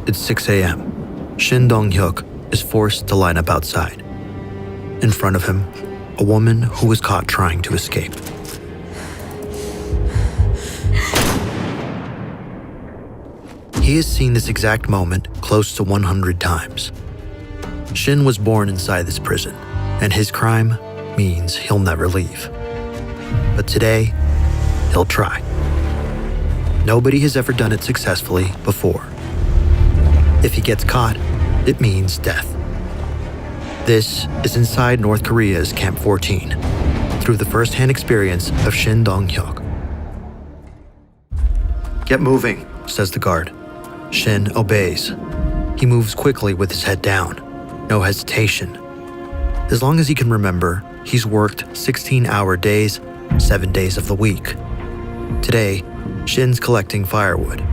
It's 6 a.m. Shin Dong-hyuk is forced to line up outside. In front of him, a woman who was caught trying to escape. He has seen this exact moment close to 100 times. Shin was born inside this prison, and his crime means he'll never leave. But today, he'll try. Nobody has ever done it successfully before. If he gets caught, it means death. This is inside North Korea's Camp 14, through the first-hand experience of Shin Dong-hyuk. "Get moving," says the guard. Shin obeys. He moves quickly with his head down, no hesitation. As long as he can remember, he's worked 16-hour days, 7 days of the week. Today, Shin's collecting firewood.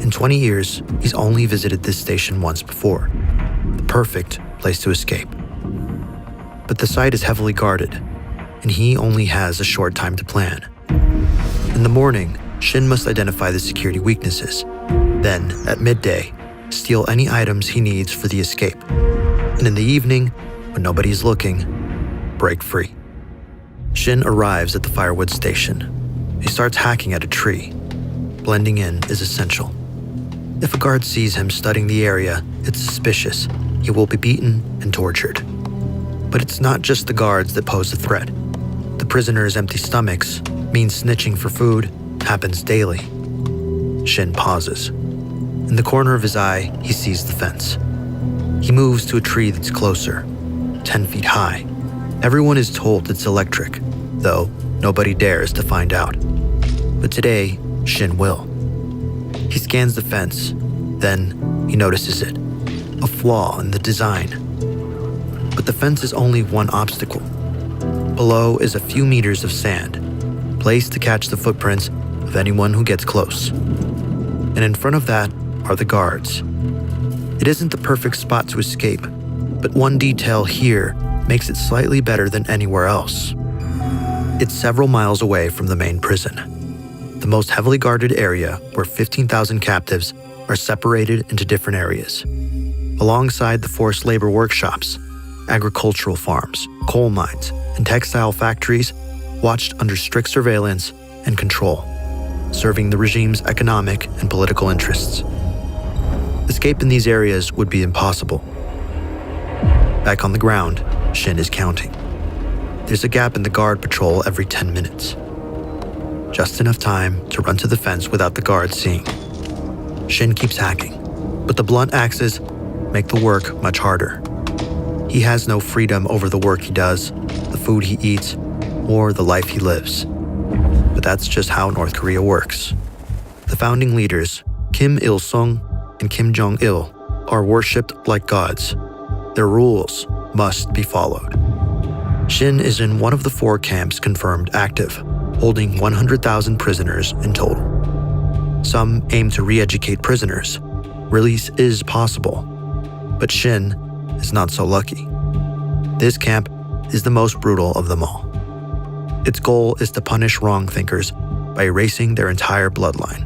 In 20 years, he's only visited this station once before. The perfect place to escape. But the site is heavily guarded, and he only has a short time to plan. In the morning, Shin must identify the security weaknesses. Then, at midday, steal any items he needs for the escape. And in the evening, when nobody's looking, break free. Shin arrives at the firewood station. He starts hacking at a tree. Blending in is essential. If a guard sees him studying the area, it's suspicious. He will be beaten and tortured. But it's not just the guards that pose a threat. The prisoners' empty stomachs mean snitching for food happens daily. Shin pauses. In the corner of his eye, he sees the fence. He moves to a tree that's closer, 10 feet high. Everyone is told it's electric, though nobody dares to find out. But today, Shin will. He scans the fence, then he notices it, a flaw in the design. But the fence is only one obstacle. Below is a few meters of sand, placed to catch the footprints of anyone who gets close. And in front of that are the guards. It isn't the perfect spot to escape, but one detail here makes it slightly better than anywhere else. It's several miles away from the main prison, the most heavily guarded area where 15,000 captives are separated into different areas. Alongside the forced labor workshops, agricultural farms, coal mines, and textile factories watched under strict surveillance and control, serving the regime's economic and political interests. Escape in these areas would be impossible. Back on the ground, Shin is counting. There's a gap in the guard patrol every 10 minutes. Just enough time to run to the fence without the guards seeing. Shin keeps hacking, but the blunt axes make the work much harder. He has no freedom over the work he does, the food he eats, or the life he lives. But that's just how North Korea works. The founding leaders, Kim Il-sung and Kim Jong-il, are worshipped like gods. Their rules must be followed. Shin is in one of the 4 camps confirmed active, holding 100,000 prisoners in total. Some aim to re-educate prisoners. Release is possible. But Shin is not so lucky. This camp is the most brutal of them all. Its goal is to punish wrong thinkers by erasing their entire bloodline.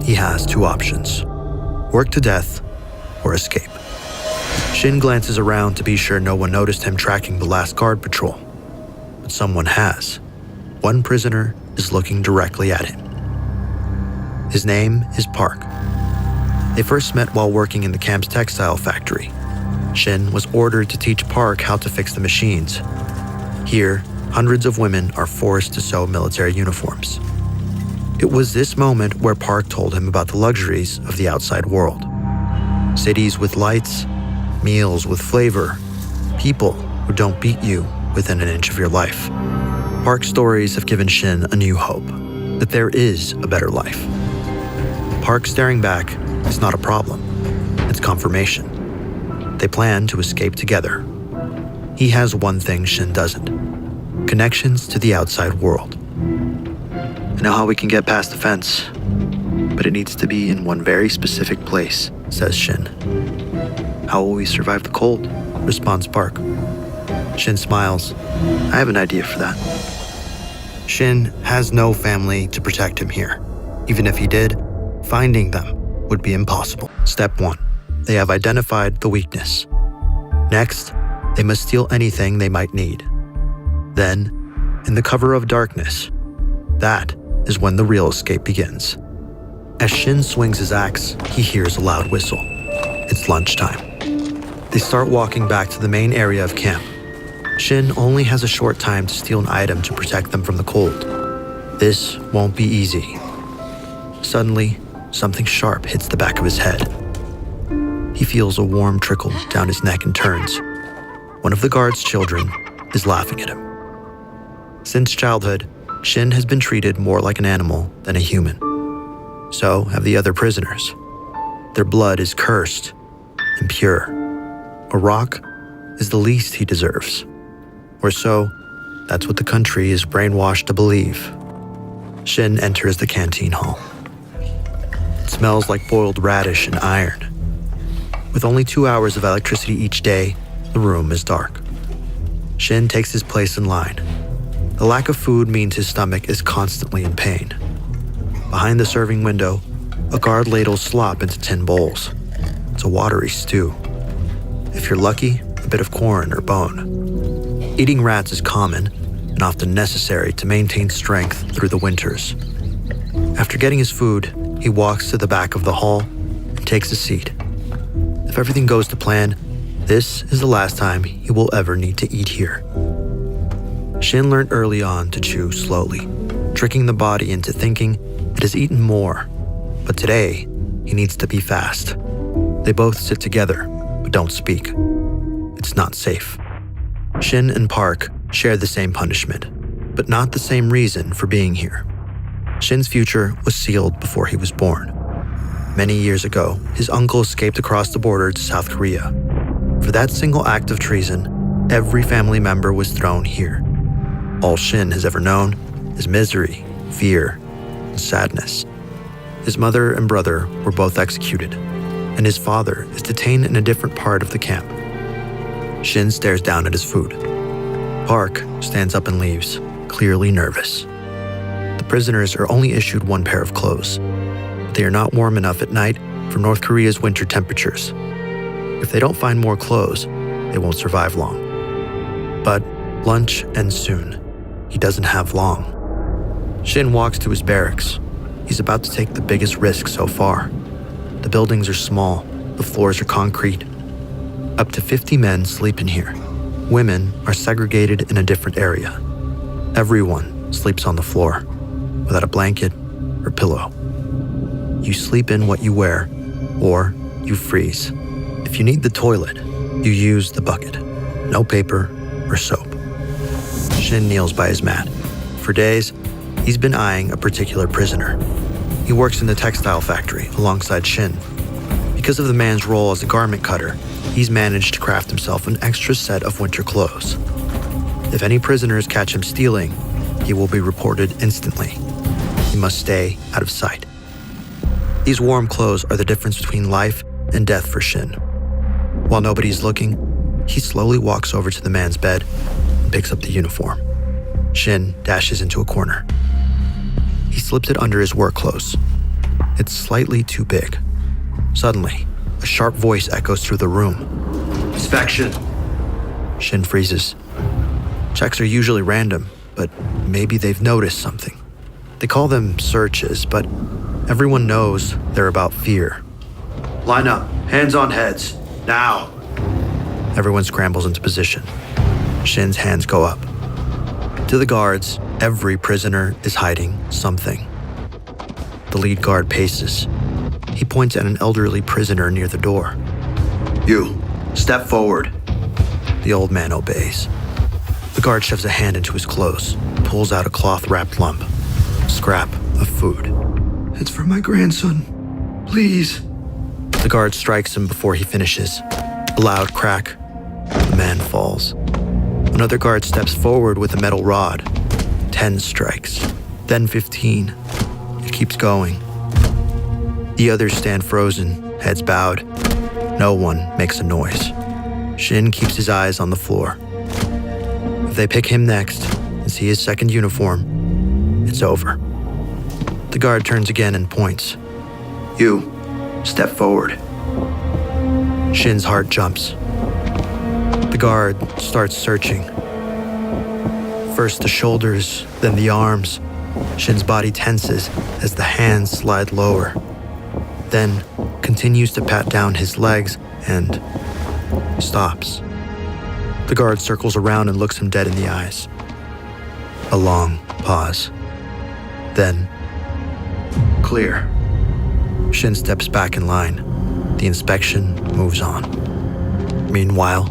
He has 2 options: work to death or escape. Shin glances around to be sure no one noticed him tracking the last guard patrol. But someone has. One prisoner is looking directly at him. His name is Park. They first met while working in the camp's textile factory. Shin was ordered to teach Park how to fix the machines. Here, hundreds of women are forced to sew military uniforms. It was this moment where Park told him about the luxuries of the outside world. Cities with lights, meals with flavor, people who don't beat you within an inch of your life. Park's stories have given Shin a new hope, that there is a better life. Park staring back is not a problem, it's confirmation. They plan to escape together. He has one thing Shin doesn't: connections to the outside world. I know how we can get past the fence, but it needs to be in one very specific place, says Shin. How will we survive the cold? Responds Park. Shin smiles. I have an idea for that. Shin has no family to protect him here. Even if he did, finding them would be impossible. Step 1. they have identified the weakness. Next, they must steal anything they might need. Then, in the cover of darkness, that is when the real escape begins. As Shin swings his axe, he hears a loud whistle. It's lunchtime. They start walking back to the main area of camp. Shin only has a short time to steal an item to protect them from the cold. This won't be easy. Suddenly, something sharp hits the back of his head. He feels a warm trickle down his neck and turns. One of the guard's children is laughing at him. Since childhood, Shin has been treated more like an animal than a human. So have the other prisoners. Their blood is cursed and pure. A rock is the least he deserves. Or so, that's what the country is brainwashed to believe. Shin enters the canteen hall. It smells like boiled radish and iron. With only 2 hours of electricity each day, the room is dark. Shin takes his place in line. The lack of food means his stomach is constantly in pain. Behind the serving window, a guard ladles slop into tin bowls. It's a watery stew. If you're lucky, a bit of corn or bone. Eating rats is common and often necessary to maintain strength through the winters. After getting his food, he walks to the back of the hall and takes a seat. If everything goes to plan, this is the last time he will ever need to eat here. Shin learned early on to chew slowly, tricking the body into thinking it has eaten more. But today, he needs to be fast. They both sit together, but don't speak. It's not safe. Shin and Park share the same punishment, but not the same reason for being here. Shin's future was sealed before he was born. Many years ago, his uncle escaped across the border to South Korea. For that single act of treason, every family member was thrown here. All Shin has ever known is misery, fear, and sadness. His mother and brother were both executed, and his father is detained in a different part of the camp. Shin stares down at his food. Park stands up and leaves, clearly nervous. The prisoners are only issued one pair of clothes. They are not warm enough at night for North Korea's winter temperatures. If they don't find more clothes, they won't survive long. But lunch ends soon. He doesn't have long. Shin walks to his barracks. He's about to take the biggest risk so far. The buildings are small, the floors are concrete. Up to 50 men sleep in here. Women are segregated in a different area. Everyone sleeps on the floor, without a blanket or pillow. You sleep in what you wear, or you freeze. If you need the toilet, you use the bucket. No paper or soap. Shin kneels by his mat. For days, he's been eyeing a particular prisoner. He works in the textile factory alongside Shin. Because of the man's role as a garment cutter, he's managed to craft himself an extra set of winter clothes. If any prisoners catch him stealing, he will be reported instantly. He must stay out of sight. These warm clothes are the difference between life and death for Shin. While nobody's looking, he slowly walks over to the man's bed and picks up the uniform. Shin dashes into a corner. He slips it under his work clothes. It's slightly too big. Suddenly, a sharp voice echoes through the room. "Inspection!" Shin freezes. Checks are usually random, but maybe they've noticed something. They call them searches, but everyone knows they're about fear. "Line up, hands on heads, now!" Everyone scrambles into position. Shin's hands go up. To the guards, every prisoner is hiding something. The lead guard paces. He points at an elderly prisoner near the door. "You, step forward." The old man obeys. The guard shoves a hand into his clothes, pulls out a cloth-wrapped lump, scrap of food. "It's for my grandson. Please." The guard strikes him before he finishes. A loud crack. The man falls. Another guard steps forward with a metal rod. 10 strikes, then 15. It keeps going. The others stand frozen, heads bowed. No one makes a noise. Shin keeps his eyes on the floor. If they pick him next and see his second uniform, it's over. The guard turns again and points. "You, step forward." Shin's heart jumps. The guard starts searching. First the shoulders, then the arms. Shin's body tenses as the hands slide lower. Then continues to pat down his legs and stops. The guard circles around and looks him dead in the eyes. A long pause. Then, clear. Shin steps back in line. The inspection moves on. Meanwhile,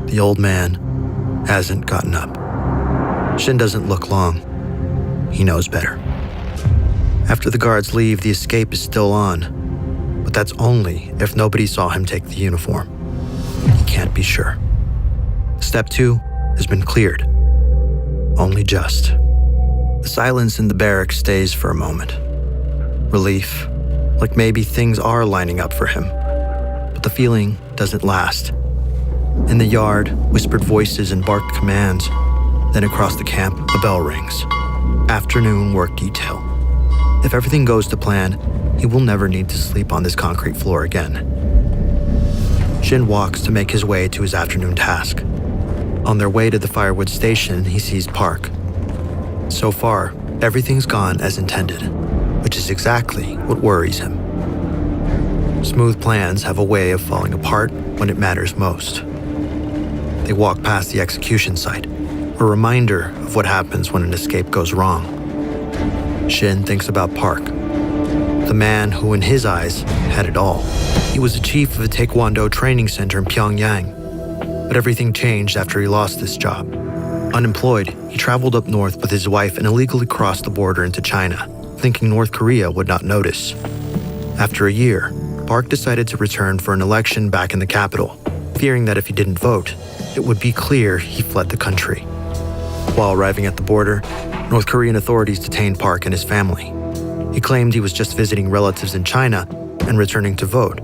the old man hasn't gotten up. Shin doesn't look long. He knows better. After the guards leave, the escape is still on, but that's only if nobody saw him take the uniform. He can't be sure. Step 2 has been cleared. Only just. The silence in the barracks stays for a moment. Relief, like maybe things are lining up for him. But the feeling doesn't last. In the yard, whispered voices and barked commands. Then across the camp, a bell rings. Afternoon work detail. If everything goes to plan, he will never need to sleep on this concrete floor again. Shin walks to make his way to his afternoon task. On their way to the firewood station, he sees Park. So far, everything's gone as intended, which is exactly what worries him. Smooth plans have a way of falling apart when it matters most. They walk past the execution site, a reminder of what happens when an escape goes wrong. Shin thinks about Park, the man who in his eyes had it all. He was the chief of a Taekwondo training center in Pyongyang, but everything changed after he lost this job. Unemployed, he traveled up north with his wife and illegally crossed the border into China, thinking North Korea would not notice. After a year, Park decided to return for an election back in the capital, fearing that if he didn't vote, it would be clear he fled the country. While arriving at the border, North Korean authorities detained Park and his family. He claimed he was just visiting relatives in China and returning to vote,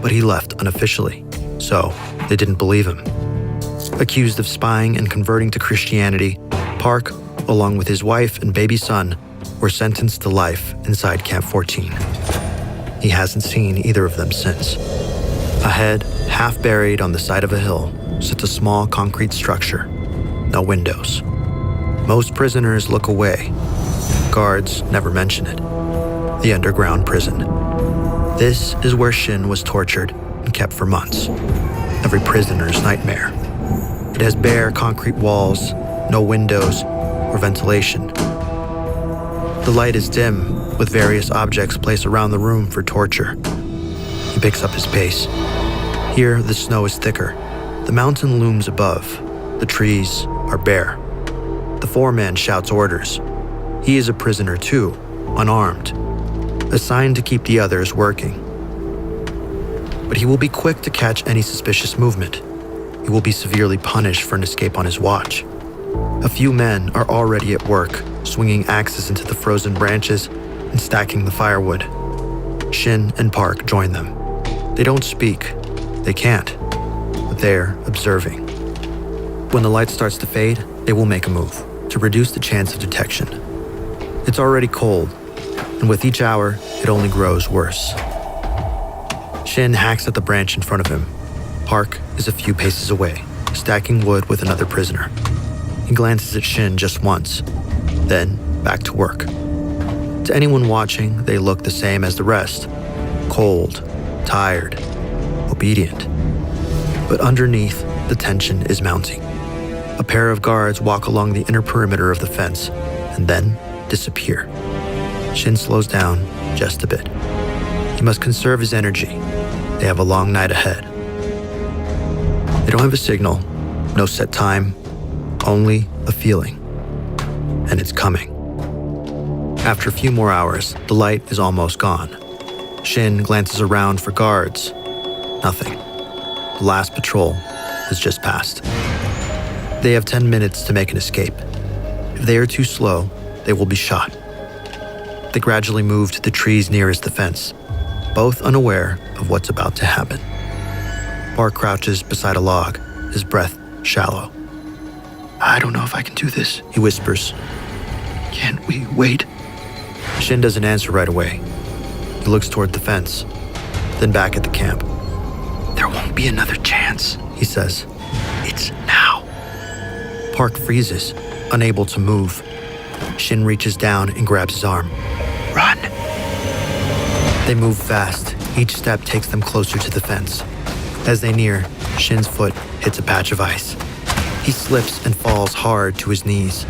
but he left unofficially, so they didn't believe him. Accused of spying and converting to Christianity, Park, along with his wife and baby son, were sentenced to life inside Camp 14. He hasn't seen either of them since. Ahead, half buried on the side of a hill, sits a small concrete structure. No windows. Most prisoners look away. Guards never mention it. The underground prison. This is where Shin was tortured and kept for months. Every prisoner's nightmare. It has bare concrete walls, no windows or ventilation. The light is dim, with various objects placed around the room for torture. He picks up his pace. Here, the snow is thicker. The mountain looms above. The trees are bare. The foreman shouts orders. He is a prisoner too, unarmed, assigned to keep the others working. But he will be quick to catch any suspicious movement. He will be severely punished for an escape on his watch. A few men are already at work, swinging axes into the frozen branches and stacking the firewood. Shin and Park join them. They don't speak. They can't. But they're observing. When the light starts to fade, they will make a move to reduce the chance of detection. It's already cold, and with each hour, it only grows worse. Shin hacks at the branch in front of him. Park is a few paces away, stacking wood with another prisoner. He glances at Shin just once, then back to work. To anyone watching, they look the same as the rest. Cold, tired, obedient. But underneath, the tension is mounting. A pair of guards walk along the inner perimeter of the fence, and then disappear. Shin slows down just a bit. He must conserve his energy. They have a long night ahead. They don't have a signal, no set time, only a feeling. And it's coming. After a few more hours, the light is almost gone. Shin glances around for guards. Nothing. The last patrol has just passed. They have 10 minutes to make an escape. If they are too slow, they will be shot. They gradually move to the trees nearest the fence, both unaware of what's about to happen. Park crouches beside a log, his breath shallow. "I don't know if I can do this," he whispers. "Can't we wait?" Shin doesn't answer right away. He looks toward the fence, then back at the camp. "There won't be another chance," he says. "It's now." Park freezes, unable to move. Shin reaches down and grabs his arm. "Run!" They move fast. Each step takes them closer to the fence. As they near, Shin's foot hits a patch of ice. He slips and falls hard to his knees.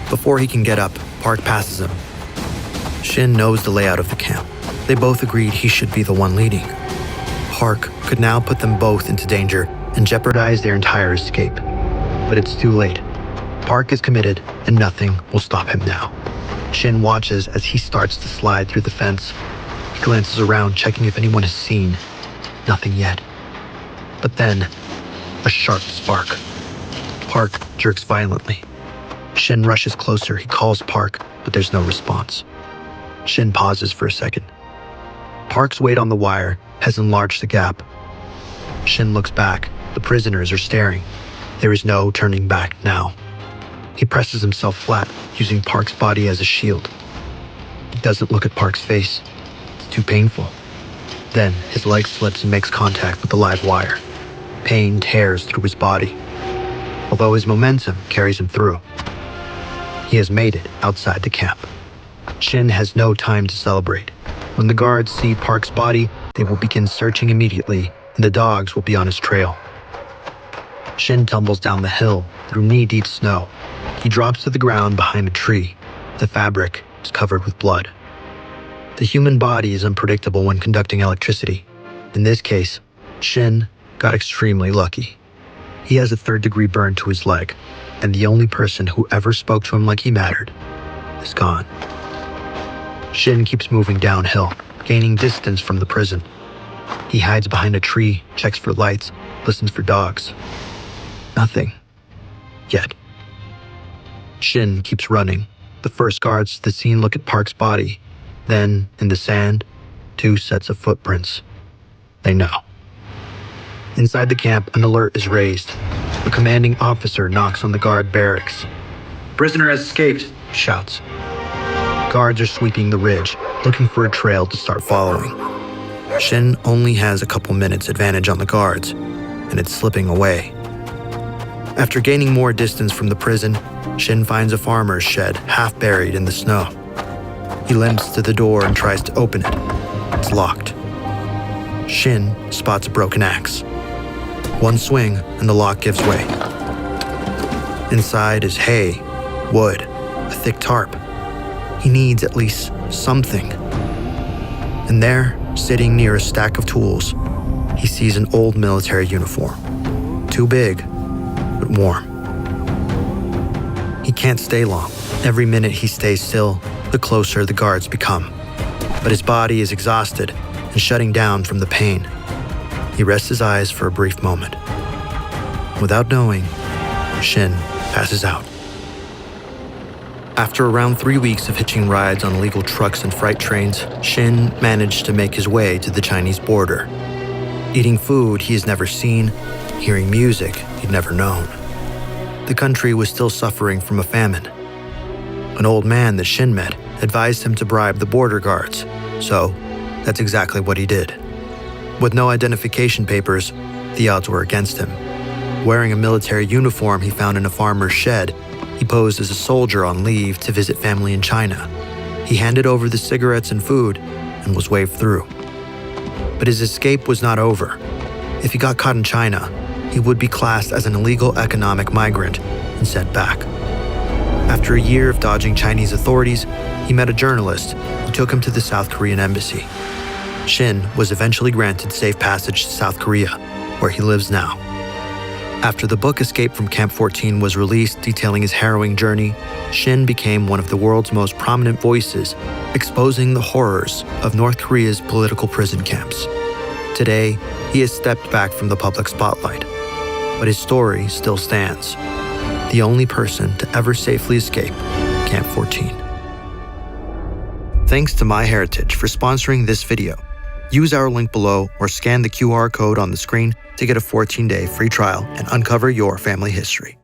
Before he can get up, Park passes him. Shin knows the layout of the camp. They both agreed he should be the one leading. Park could now put them both into danger and jeopardize their entire escape. But it's too late. Park is committed, and nothing will stop him now. Shin watches as he starts to slide through the fence. He glances around, checking if anyone has seen. Nothing yet. But then, a sharp spark. Park jerks violently. Shin rushes closer. He calls Park, but there's no response. Shin pauses for a second. Park's weight on the wire has enlarged the gap. Shin looks back. The prisoners are staring. There is no turning back now. He presses himself flat, using Park's body as a shield. He doesn't look at Park's face. It's too painful. Then, his leg slips and makes contact with the live wire. Pain tears through his body, although his momentum carries him through. He has made it outside the camp. Shin has no time to celebrate. When the guards see Park's body, they will begin searching immediately, and the dogs will be on his trail. Shin tumbles down the hill through knee-deep snow. He drops to the ground behind a tree. The fabric is covered with blood. The human body is unpredictable when conducting electricity. In this case, Shin got extremely lucky. He has a third-degree burn to his leg, and the only person who ever spoke to him like he mattered is gone. Shin keeps moving downhill, gaining distance from the prison. He hides behind a tree, checks for lights, listens for dogs. Nothing. Yet. Shin keeps running. The first guards to the scene look at Park's body. Then, in the sand, 2 sets of footprints. They know. Inside the camp, an alert is raised. A commanding officer knocks on the guard barracks. "Prisoner has escaped," he shouts. Guards are sweeping the ridge, looking for a trail to start following. Shin only has a couple minutes advantage on the guards, and it's slipping away. After gaining more distance from the prison, Shin finds a farmer's shed half buried in the snow. He limps to the door and tries to open it. It's locked. Shin spots a broken axe. One swing and the lock gives way. Inside is hay, wood, a thick tarp. He needs at least something. And there, sitting near a stack of tools, he sees an old military uniform. Too big, but warm. He can't stay long. Every minute he stays still, the closer the guards become. But his body is exhausted and shutting down from the pain. He rests his eyes for a brief moment. Without knowing, Shin passes out. After around 3 weeks of hitching rides on illegal trucks and freight trains, Shin managed to make his way to the Chinese border. Eating food he has never seen, hearing music he'd never known. The country was still suffering from a famine. An old man that Shin met advised him to bribe the border guards, so that's exactly what he did. With no identification papers, the odds were against him. Wearing a military uniform he found in a farmer's shed, he posed as a soldier on leave to visit family in China. He handed over the cigarettes and food and was waved through. But his escape was not over. If he got caught in China, he would be classed as an illegal economic migrant and sent back. After a year of dodging Chinese authorities, he met a journalist who took him to the South Korean embassy. Shin was eventually granted safe passage to South Korea, where he lives now. After the book Escape from Camp 14 was released detailing his harrowing journey, Shin became one of the world's most prominent voices, exposing the horrors of North Korea's political prison camps. Today, he has stepped back from the public spotlight, but his story still stands. The only person to ever safely escape Camp 14. Thanks to MyHeritage for sponsoring this video. Use our link below or scan the QR code on the screen to get a 14-day free trial and uncover your family history.